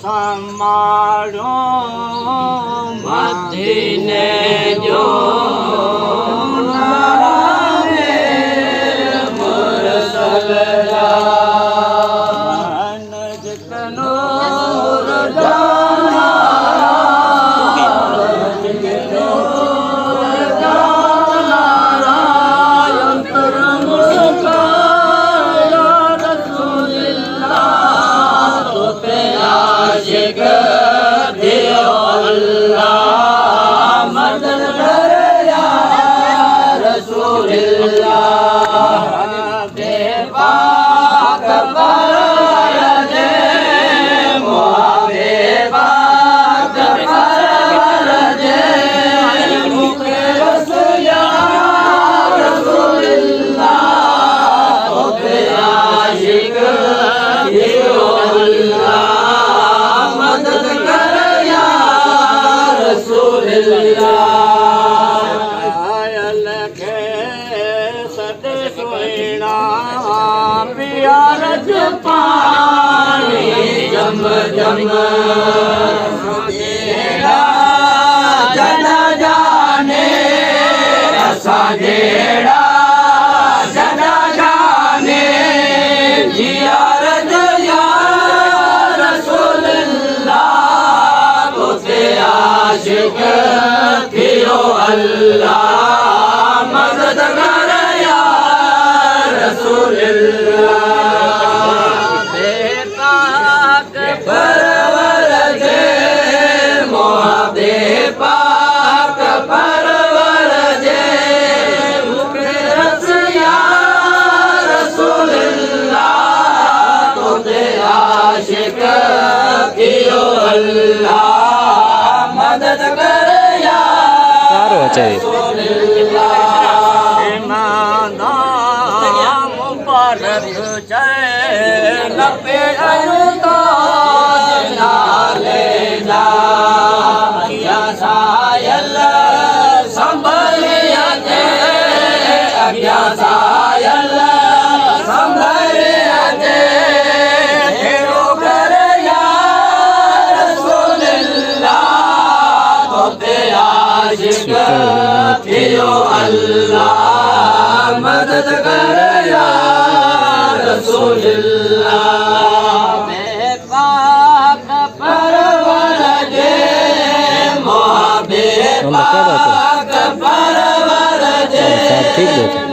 समारो मदीने जो मुरसल प्यारज पानी जम जम जन जाने असा जेड़ा जन जाने जियारत या रसूलल्लाह तोते आशिक थियो अल्लाह मदद कर या रसूलल्लाह मदद कर या मुबारक लपे सायल संभलिया अज्ञा सायल संभलिया थियो अल्लाह मदद कर या रसूलल्लाह पाक परवर जे मोहब्बत पाक परवर जे